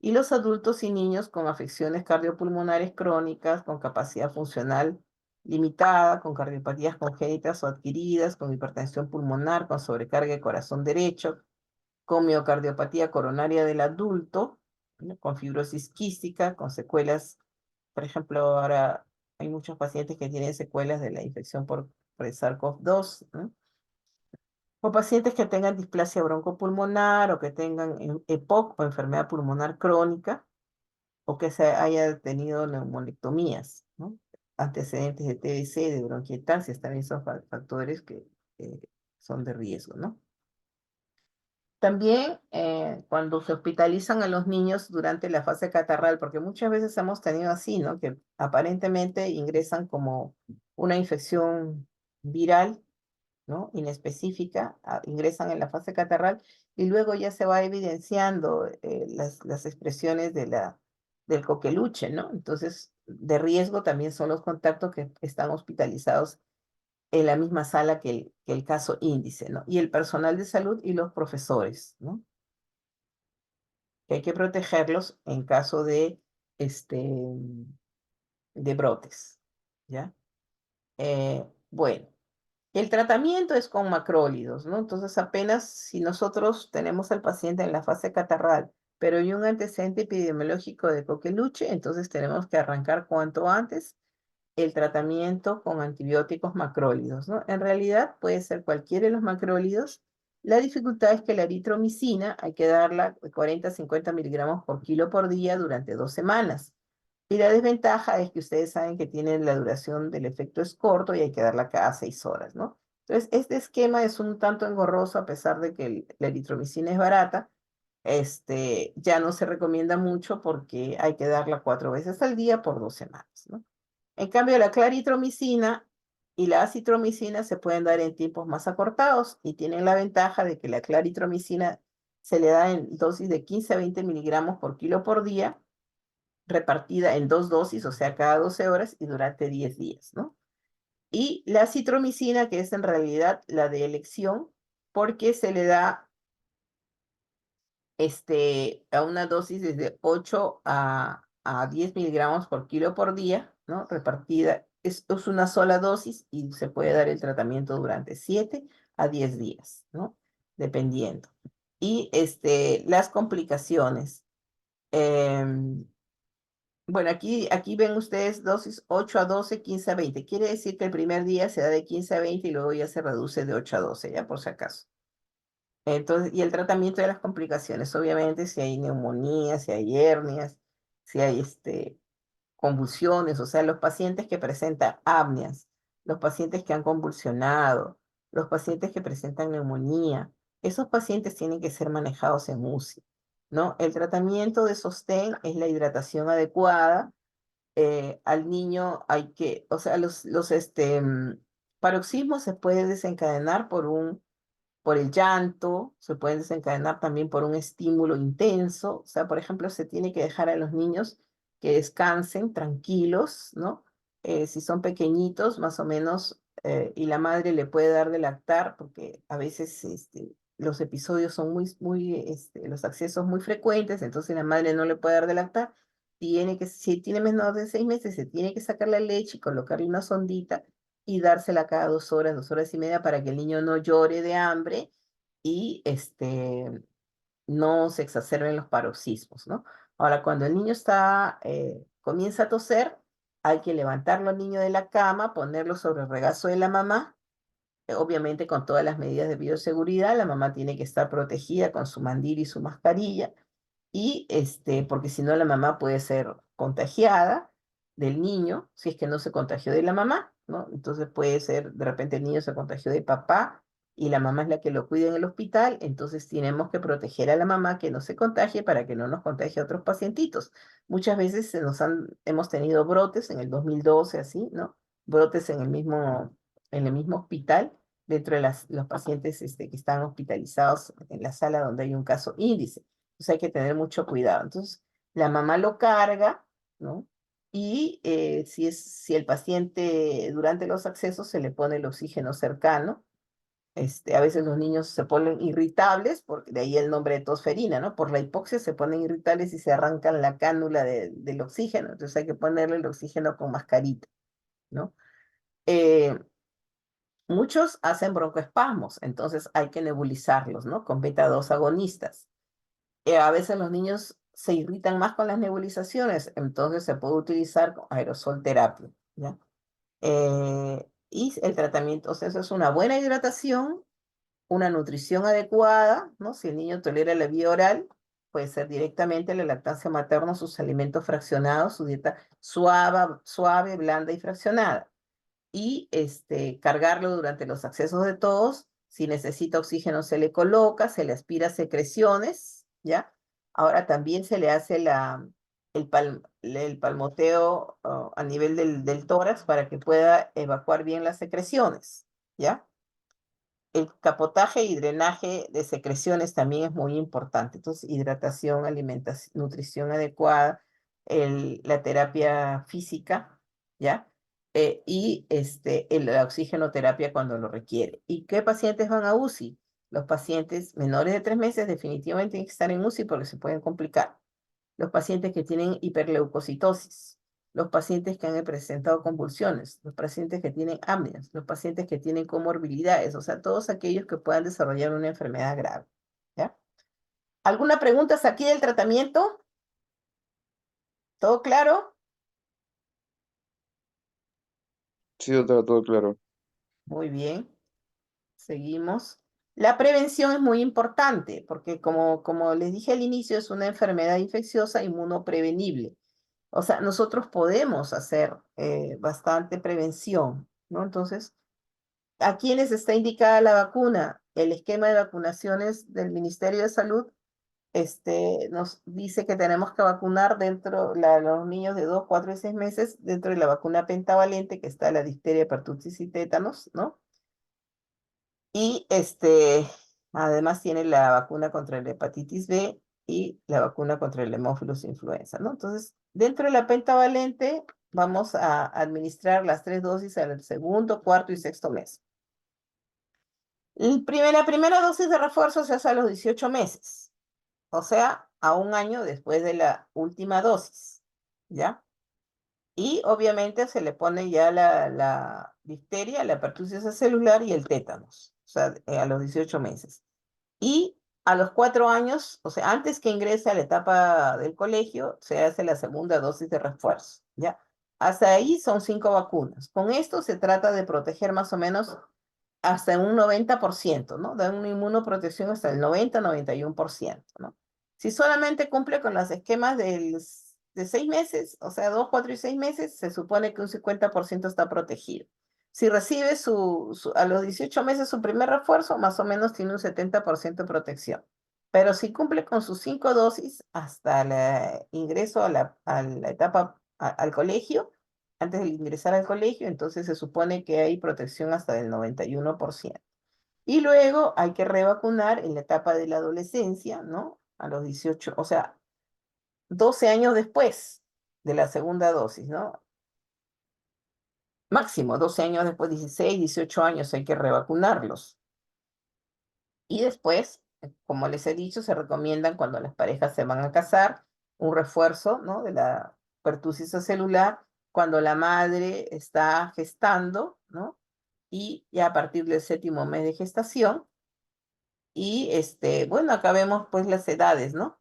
y los adultos y niños con afecciones cardiopulmonares crónicas, con capacidad funcional limitada, con cardiopatías congénitas o adquiridas, con hipertensión pulmonar, con sobrecarga de corazón derecho, con miocardiopatía coronaria del adulto, ¿no? Con fibrosis quística, con secuelas. Por ejemplo, ahora hay muchos pacientes que tienen secuelas de la infección por el SARS-CoV-2, ¿no? O pacientes que tengan displasia broncopulmonar o que tengan EPOC o enfermedad pulmonar crónica o que se haya tenido neumonectomías, ¿no? Antecedentes de TBC, de bronquiectasis, también son factores que eh, son de riesgo, ¿no? También cuando se hospitalizan a los niños durante la fase catarral, porque muchas veces hemos tenido así, ¿no? Que aparentemente ingresan como una infección viral, ¿no? Inespecífica, ingresan en la fase catarral y luego ya se va evidenciando las expresiones del coqueluche, ¿no? Entonces, de riesgo también son los contactos que están hospitalizados en la misma sala que el caso índice, ¿no? Y el personal de salud y los profesores, ¿no? Que hay que protegerlos en caso este, de brotes, ¿ya? Bueno. El tratamiento es con macrólidos, ¿no? Entonces, apenas si nosotros tenemos al paciente en la fase catarral, pero hay un antecedente epidemiológico de coqueluche, entonces tenemos que arrancar cuanto antes el tratamiento con antibióticos macrólidos, ¿no? En realidad puede ser cualquiera de los macrólidos. La dificultad es que la eritromicina hay que darla de 40 a 50 miligramos por kilo por día durante 2 semanas. Y la desventaja es que ustedes saben que tienen la duración del efecto es corto y hay que darla cada 6 horas, ¿no? Entonces, este esquema es un tanto engorroso a pesar de que la eritromicina es barata. Ya no se recomienda mucho porque hay que darla 4 veces al día por 2 semanas, ¿no? En cambio, la claritromicina y la acitromicina se pueden dar en tiempos más acortados y tienen la ventaja de que la claritromicina se le da en dosis de 15 a 20 miligramos por kilo por día repartida en 2 dosis, o sea, cada 12 horas y durante 10 días, ¿no? Y la citromicina, que es en realidad la de elección, porque se le da a una dosis desde 8 a 10 miligramos por kilo por día, ¿no? Repartida, es una sola dosis y se puede dar el tratamiento durante 7 a 10 días, ¿no? Dependiendo. Y las complicaciones. em, Bueno, aquí ven ustedes dosis 8 a 12, 15 a 20. Quiere decir que el primer día se da de 15 a 20 y luego ya se reduce de 8 a 12, ya por si acaso. Entonces, y el tratamiento de las complicaciones, obviamente, si hay neumonía, si hay hernias, si hay convulsiones, o sea, los pacientes que presentan apneas, los pacientes que han convulsionado, los pacientes que presentan neumonía, esos pacientes tienen que ser manejados en UCI, ¿no? El tratamiento de sostén es la hidratación adecuada. Al niño hay que, o sea, paroxismos se puede desencadenar por el llanto, se pueden desencadenar también por un estímulo intenso. O sea, por ejemplo, se tiene que dejar a los niños que descansen tranquilos, ¿no? Si son pequeñitos, más o menos, y la madre le puede dar de lactar, porque a veces los episodios son los accesos muy frecuentes, entonces la madre no le puede dar de lactar. Si tiene menos de 6 meses, se tiene que sacar la leche y colocarle una sondita y dársela cada 2 horas, 2 horas y media, para que el niño no llore de hambre y no se exacerben los paroxismos, ¿no? Ahora, cuando el niño comienza a toser, hay que levantarlo al niño de la cama, ponerlo sobre el regazo de la mamá, obviamente con todas las medidas de bioseguridad. La mamá tiene que estar protegida con su mandil y su mascarilla, y porque si no la mamá puede ser contagiada. del niño, si es que no se contagió de la mamá, ¿no? Entonces puede ser, de repente el niño se contagió de papá y la mamá es la que lo cuida en el hospital, entonces tenemos que proteger a la mamá que no se contagie para que no nos contagie a otros pacientitos. Muchas veces hemos tenido brotes en el 2012, así, ¿no? Brotes en el mismo hospital, dentro de los pacientes que están hospitalizados en la sala donde hay un caso índice. Entonces hay que tener mucho cuidado. Entonces, la mamá lo carga, ¿no? Y si el paciente durante los accesos se le pone el oxígeno cercano, a veces los niños se ponen irritables, porque de ahí el nombre de tosferina, ¿no? Por la hipoxia se ponen irritables y se arrancan la cánula del oxígeno, entonces hay que ponerle el oxígeno con mascarita, ¿no? Eh, Muchos hacen broncoespasmos, entonces hay que nebulizarlos, ¿no? Con beta 2 agonistas. A veces los niños se irritan más con las nebulizaciones, entonces se puede utilizar aerosol terapia, ¿ya? Y el tratamiento, o sea, eso es una buena hidratación, una nutrición adecuada, ¿no? Si el niño tolera la vía oral, puede ser directamente la lactancia materna, sus alimentos fraccionados, su dieta suave, blanda y fraccionada y cargarlo durante los accesos de tos. Si necesita oxígeno, se le coloca, se le aspira secreciones, ¿ya? Ahora también se le hace el palmoteo a nivel del tórax para que pueda evacuar bien las secreciones, ¿ya? El capotaje y drenaje de secreciones también es muy importante. Entonces, hidratación, alimentación, nutrición adecuada, la terapia física, ¿ya? La oxigenoterapia cuando lo requiere. ¿Y qué pacientes van a UCI? Los pacientes menores de 3 meses definitivamente tienen que estar en UCI porque se pueden complicar. Los pacientes que tienen hiperleucocitosis, los pacientes que han presentado convulsiones, los pacientes que tienen apneas, los pacientes que tienen comorbilidades, o sea, todos aquellos que puedan desarrollar una enfermedad grave. ¿Ya? ¿Alguna pregunta hasta aquí del tratamiento? ¿Todo claro? Sí, doctora, todo claro. Muy bien, seguimos. La prevención es muy importante porque como les dije al inicio, es una enfermedad infecciosa inmunoprevenible. O sea, nosotros podemos hacer bastante prevención, ¿no? Entonces, ¿a quiénes está indicada la vacuna? El esquema de vacunaciones del Ministerio de Salud nos dice que tenemos que vacunar los niños de 2, 4 y 6 meses dentro de la vacuna pentavalente, que está la difteria, pertussis y tétanos, ¿no? Y además tiene la vacuna contra la hepatitis B y la vacuna contra el hemófilos influenza, ¿no? Entonces, dentro de la pentavalente vamos a administrar las 3 dosis al segundo, cuarto y sexto mes. La primera dosis de refuerzo se hace a los 18 meses, o sea, a un año después de la última dosis, ¿ya? Y obviamente se le pone ya la difteria, la pertusis celular y el tétanos, o sea, a los 18 meses. Y a los 4 años, o sea, antes que ingrese a la etapa del colegio, se hace la segunda dosis de refuerzo, ¿ya? Hasta ahí son 5 vacunas. Con esto se trata de proteger más o menos hasta un 90%, ¿no? Da una inmunoprotección hasta el 90-91%, ¿no? Si solamente cumple con los esquemas de 6 meses, o sea, 2, 4 y 6 meses, se supone que un 50% está protegido. Si recibe a los 18 meses su primer refuerzo, más o menos tiene un 70% de protección. Pero si cumple con sus 5 dosis hasta el ingreso a la etapa al colegio, antes de ingresar al colegio, entonces se supone que hay protección hasta del 91%. Y luego hay que revacunar en la etapa de la adolescencia, ¿no? A los 18, o sea, 12 años después de la segunda dosis, ¿no? Máximo 12 años después, 16, 18 años hay que revacunarlos. Y después, como les he dicho, se recomiendan cuando las parejas se van a casar un refuerzo, ¿no? De la pertusis celular cuando la madre está gestando, ¿no? Y ya a partir del séptimo mes de gestación. Y bueno, acá vemos pues las edades, ¿no?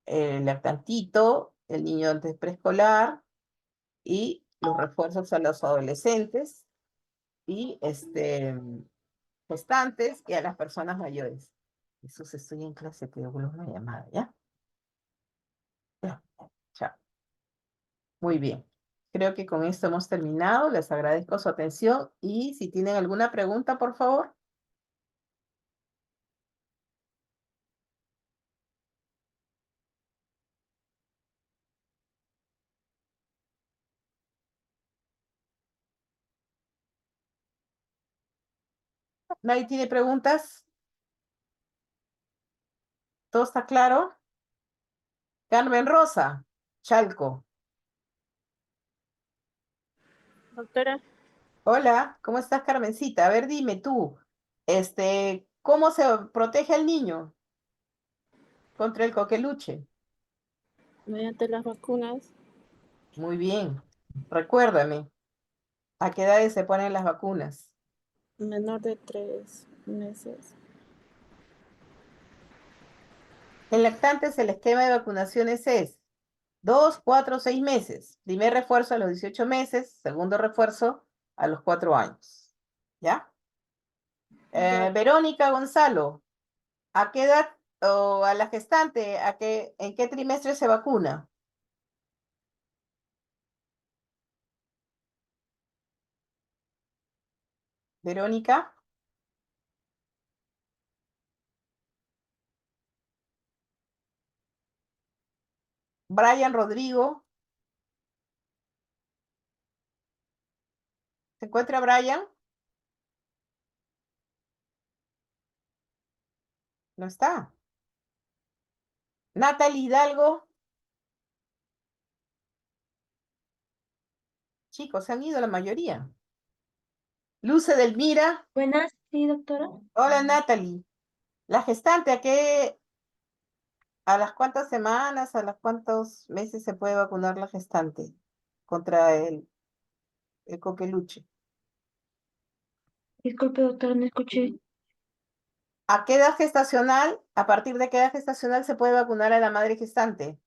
El lactantito, el niño antes preescolar y los refuerzos a los adolescentes y gestantes y a las personas mayores. Jesús, estoy en clase, te devuelvo una llamada, ¿ya? Ya, chao. Muy bien. Creo que con esto hemos terminado. Les agradezco su atención y si tienen alguna pregunta, por favor. ¿Nadie tiene preguntas? ¿Todo está claro? Carmen Rosa, Chalco. Doctora, Hola, ¿cómo estás, Carmencita? A ver, dime tú, ¿cómo se protege al niño contra el coqueluche? mediante las vacunas, Muy bien. Recuérdame, ¿a qué edades se ponen las vacunas? menor de 3 meses. En lactantes el esquema de vacunaciones es 2, 4, 6 meses. Primer refuerzo a los 18 meses, segundo refuerzo a los 4 años. ¿Ya? Ya, Verónica Gonzalo, ¿a qué edad o a la gestante, en qué trimestre se vacuna? Verónica, Brian Rodrigo, ¿se encuentra Brian? No está. Natalie Hidalgo, chicos, se han ido la mayoría. Luce Delmira, Buenas, sí, doctora. hola Natalie. La gestante, a las cuántas semanas, a las cuántos meses se puede vacunar la gestante contra el coqueluche? Disculpe, doctora, no escuché. ¿A qué edad gestacional, a partir de qué edad gestacional se puede vacunar a la madre gestante?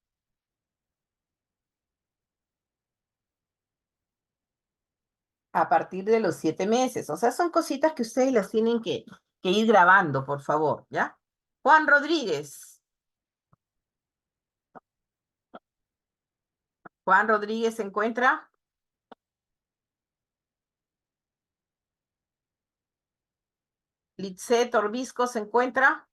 A partir de los 7 meses. O sea, son cositas que ustedes las tienen que ir grabando, por favor, ¿ya? Juan Rodríguez. Juan Rodríguez se encuentra. Litze Torbisco se encuentra.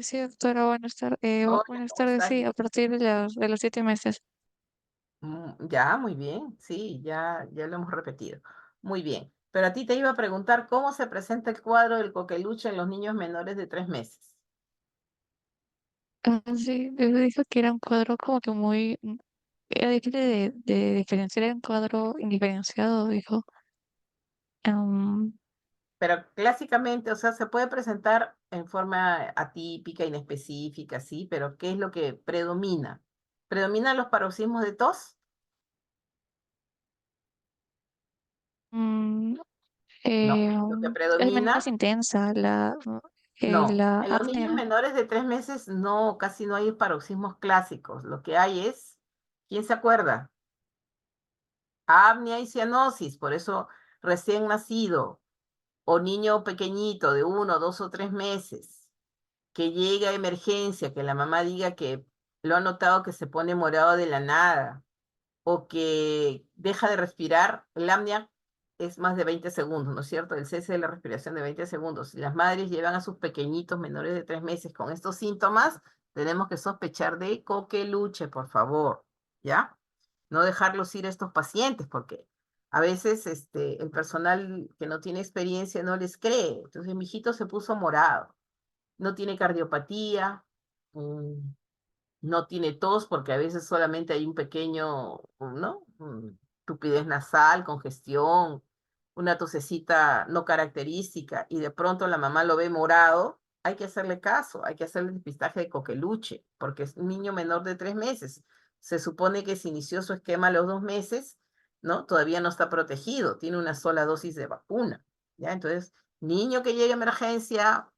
Sí, doctora, Hola, buenas ¿cómo tardes, estás? sí, a partir de los 7 meses. Ya, muy bien. Sí, ya lo hemos repetido. Muy bien. Pero a ti te iba a preguntar cómo se presenta el cuadro del coqueluche en los niños menores de 3 meses. Sí, me dijo que era un cuadro como que muy, era difícil de diferenciar, era un cuadro indiferenciado, dijo. Am, Pero clásicamente, o sea, se puede presentar en forma atípica, inespecífica, sí, pero ¿qué es lo que predomina? ¿Predominan los paroxismos de tos? mm, No. Lo que es menos predomina, intensa no. la En los niños apnea. menores de 3 meses, no, casi no hay paroxismos clásicos. Lo que hay es, ¿quién se acuerda? Apnea y cianosis, por eso recién nacido o niño pequeñito de 1, 2 o 3 meses que llega a emergencia, que la mamá diga que lo ha notado que se pone morado de la nada o que deja de respirar, el apnea es más de 20 segundos, ¿no es cierto? El cese de la respiración de 20 segundos. Si las madres llevan a sus pequeñitos menores de 3 meses con estos síntomas, tenemos que sospechar de coqueluche, por favor, ¿ya? No dejarlos ir a estos pacientes porque a veces el personal que no tiene experiencia no les cree. Entonces mi hijito se puso morado, no tiene cardiopatía, mm, no tiene tos porque a veces solamente hay un pequeño, ¿no? Tupidez nasal, congestión, una tosecita no característica y de pronto la mamá lo ve morado, hay que hacerle caso, hay que hacerle depistaje de coqueluche porque es un niño menor de 3 meses. Se supone que se inició su esquema a los 2 meses, ¿no? Todavía no está protegido, tiene una sola dosis de vacuna, ¿ya? Entonces, niño que llegue a emergencia,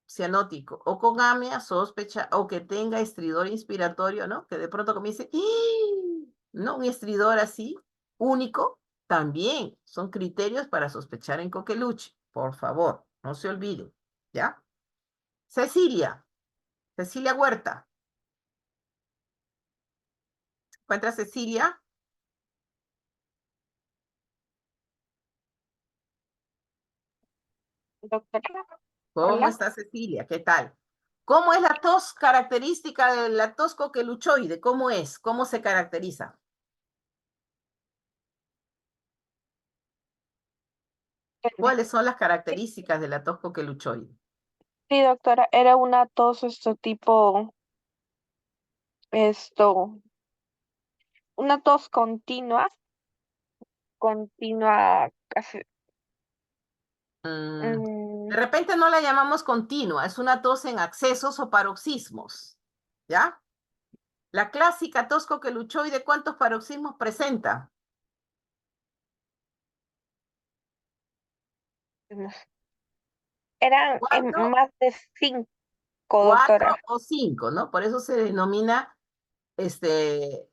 cianótico o con amia, sospecha o que tenga estridor inspiratorio, ¿no? Que de pronto comience, ¡ih! ¿No? Un estridor así, único, también son criterios para sospechar en coqueluche. Por favor, no se olviden, ¿ya? Cecilia, Cecilia Huerta, ¿Encuentra Cecilia? Doctora, ¿Cómo hola. está Cecilia? ¿Qué tal? ¿Cómo es la tos característica de la tos coqueluchoide? ¿Cómo es? ¿Cómo se caracteriza? ¿Cuáles son las características de la tos coqueluchoide? Sí, doctora, era una tos tipo, esto, una tos continua, casi, Mm, mm, de repente no la llamamos continua, es una tos en accesos o paroxismos, ¿ya? La clásica tos coqueluchoide, ¿cuántos paroxismos presenta? no sé, eran ¿Cuatro? más de 5, Cuatro doctora. o cinco, ¿no? Por eso se denomina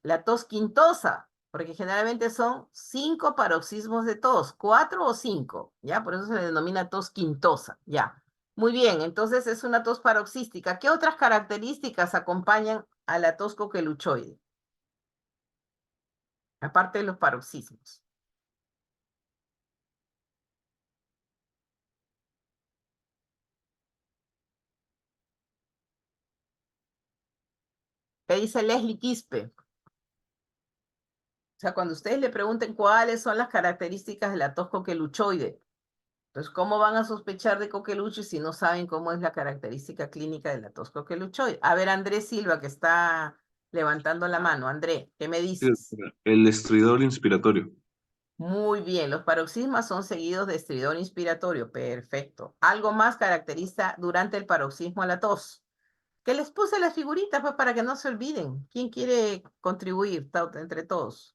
la tos quintosa, porque generalmente son 5 paroxismos de tos, 4 o 5, ¿ya? Por eso se denomina tos quintosa, ¿ya? Muy bien, entonces es una tos paroxística. ¿Qué otras características acompañan a la tos coqueluchoide? Aparte de los paroxismos. ¿Qué dice Leslie Quispe? O sea, cuando ustedes le pregunten cuáles son las características de la tos coqueluchoide, entonces, ¿cómo van a sospechar de coqueluche si no saben cómo es la característica clínica de la tos coqueluchoide? A ver, Andrés Silva, que está levantando la mano. André, ¿qué me Sí, dices? doctora. El estridor inspiratorio. Muy bien, los paroxismas son seguidos de estridor inspiratorio. Perfecto. ¿Algo más caracteriza durante el paroxismo a la tos? Que les puse las figuritas pues, para que no se olviden. ¿Quién quiere contribuir entre todos?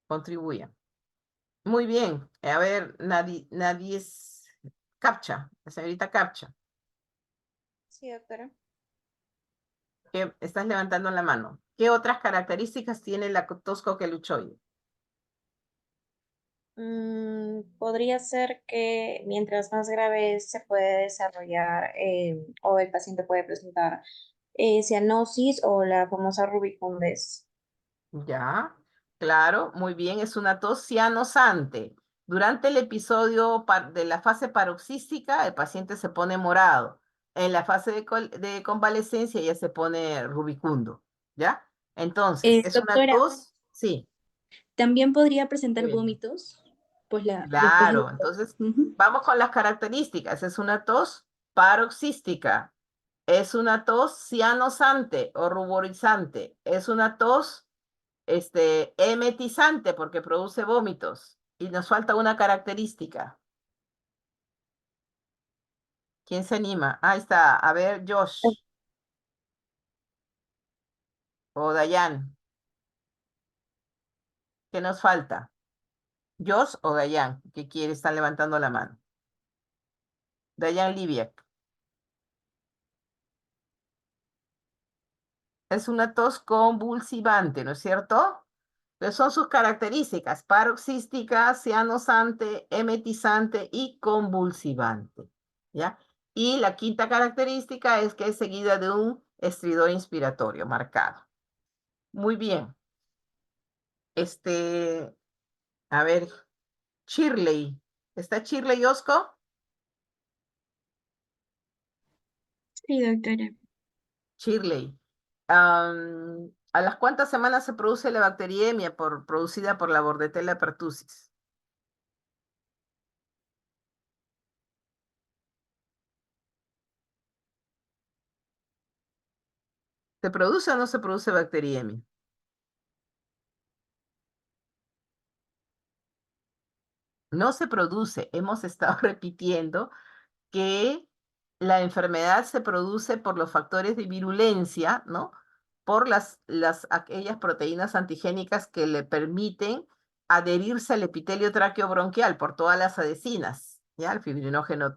Contribuyan. Muy bien. A ver, nadie es Capcha, la señorita Capcha. Sí, doctora. Que estás levantando la mano. ¿Qué otras características tiene la tos coqueluchoide? Podría ser que mientras más grave se puede desarrollar o el paciente puede presentar cianosis o la famosa rubicundez. Ya, claro, muy bien, es una tos cianosante. Durante el episodio de la fase paroxística, el paciente se pone morado. En la fase de convalescencia ya se pone rubicundo, ¿ya? Entonces, es una Doctora, tos, sí. también podría presentar Bien. vómitos, pues después de Claro, la tos. entonces Ujú. vamos con las características. Es una tos paroxística, es una tos cianosante o ruborizante, es una tos emetizante porque produce vómitos. Y nos falta una característica. ¿Quién se anima? Ahí está. A ver, Josh o Dayan. ¿Qué nos falta? Josh o Dayan, que quiere, están levantando la mano. Dayan Liviak. Es una tos convulsivante, ¿no es cierto? Entonces son sus características: paroxística, cianosante, emetizante y convulsivante, ¿ya? Y la quinta característica es que es seguida de un estridor inspiratorio marcado. Muy bien. A ver, Shirley. ¿Está Shirley Osco? Sí, doctora. Shirley. ¿A las cuántas semanas se produce la bacteriemia producida por la Bordetella pertussis? ¿Se produce o no se produce bacteriemia? No se produce. Hemos estado repitiendo que la enfermedad se produce por los factores de virulencia, ¿no? Por aquellas proteínas antigénicas que le permiten adherirse al epitelio traqueobronquial por todas las adhesinas, ¿ya? El fibrinógeno,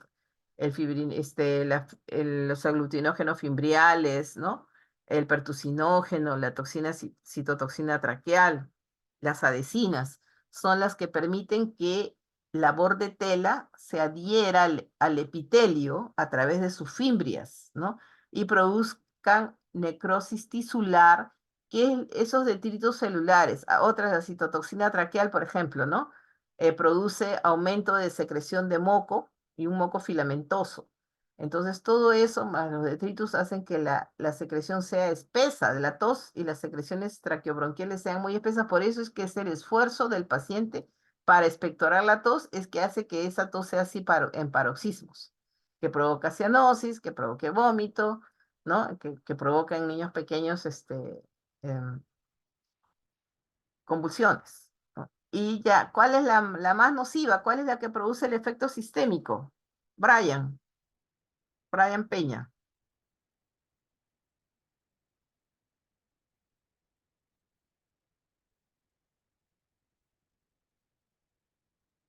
los aglutinógenos fimbriales, ¿no? El pertusinógeno, la toxina citotoxina traqueal, las adhesinas, son las que permiten que la bordetela se adhiera al epitelio a través de sus fimbrias, ¿no? Y produzcan necrosis tisular que esos detritos celulares, otras, la citotoxina traqueal, por ejemplo, ¿no? Produce aumento de secreción de moco y un moco filamentoso. Entonces, todo eso más los detritus hacen que la secreción sea espesa de la tos y las secreciones traqueobronquiales sean muy espesas. Por eso es que es el esfuerzo del paciente para expectorar la tos, es que hace que esa tos sea así en paroxismos, que provoca cianosis, que provoque vómito, ¿no? Que provoca en niños pequeños em, convulsiones, ¿no? Y ya, ¿cuál es la más nociva? ¿Cuál es la que produce el efecto sistémico? Brian, Brian Peña.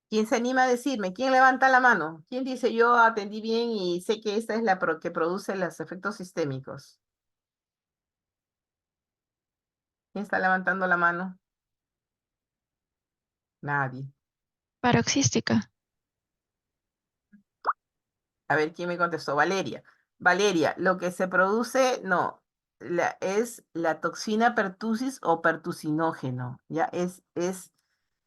¿Quién se anima a decirme? ¿Quién levanta la mano? ¿Quién dice yo atendí bien y sé que esta es la que produce los efectos sistémicos? ¿Quién está levantando la mano? Nadie. Paroxística. A ver, ¿quién me contestó? Valeria. Valeria, lo que se produce, no, es la toxina pertussis o pertusinógeno, ¿ya? Es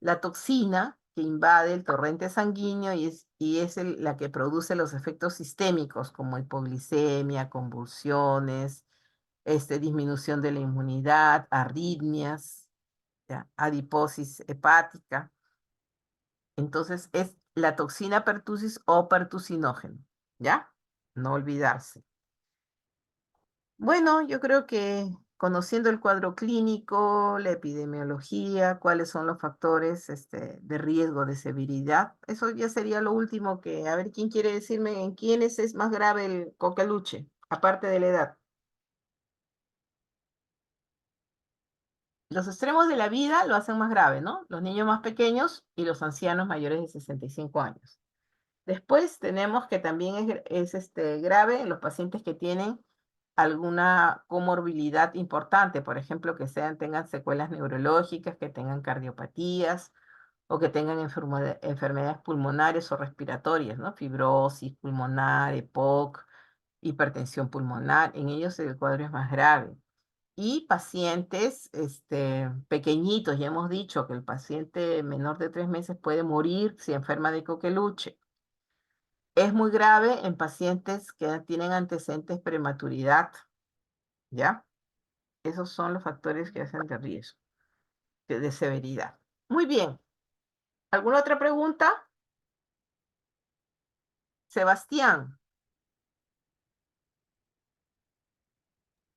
la toxina que invade el torrente sanguíneo y es la que produce los efectos sistémicos como hipoglicemia, convulsiones, disminución de la inmunidad, arritmias, ¿ya? Adiposis hepática. Entonces es la toxina pertussis o pertusinógeno, ¿ya? No olvidarse. Bueno, yo creo que conociendo el cuadro clínico, la epidemiología, cuáles son los factores de riesgo, de severidad, eso ya sería lo último que, a ver, ¿quién quiere decirme en quiénes es más grave el coqueluche, aparte de la edad? Los extremos de la vida lo hacen más grave, ¿no? Los niños más pequeños y los ancianos mayores de 65 años. Después tenemos que también es grave en los pacientes que tienen alguna comorbilidad importante, por ejemplo, que tengan secuelas neurológicas, que tengan cardiopatías o que tengan enfermedades pulmonares o respiratorias, ¿no? Fibrosis pulmonar, EPOC, hipertensión pulmonar, en ellos el cuadro es más grave. Y pacientes pequeñitos, ya hemos dicho que el paciente menor de 3 meses puede morir si enferma de coqueluche. Es muy grave en pacientes que tienen antecedentes prematuridad, ¿ya? Esos son los factores que hacen de riesgo, de severidad. Muy bien. ¿Alguna otra pregunta? Sebastián,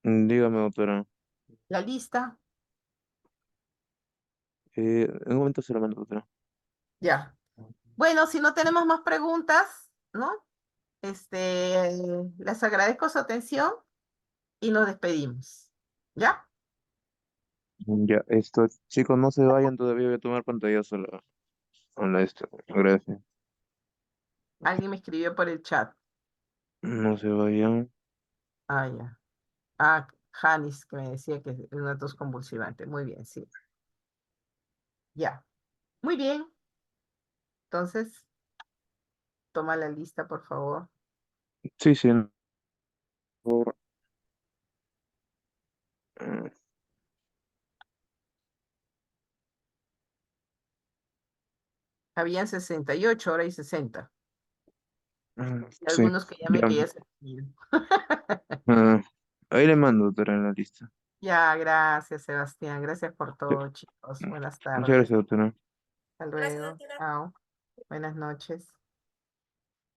Dígame, doctora. la lista. En un momento se lo mando, doctora. Ya. Bueno, si no tenemos más preguntas, ¿no? Les agradezco su atención y nos despedimos. ¿Ya? Ya, chicos, no se vayan todavía, voy a tomar pantallazo a la. Gracias. Alguien me escribió por el chat. No se vayan. Ah, ya. Ah, Janis, que me decía que es una tos convulsivante. Muy bien, sí. Ya. Muy bien. Entonces, toma la lista, por favor. Sí, sí. Por- eh, Habían 68, ahora hay 60. sí, Algunos que ya. llamen que ya se han ido. Ah, ahí le mando, doctora, en la lista. Ya, gracias, Sebastián. Gracias por Ya, todo, chicos. Buenas muchas tardes. gracias, doctora. Hasta luego. Chao. Buenas noches.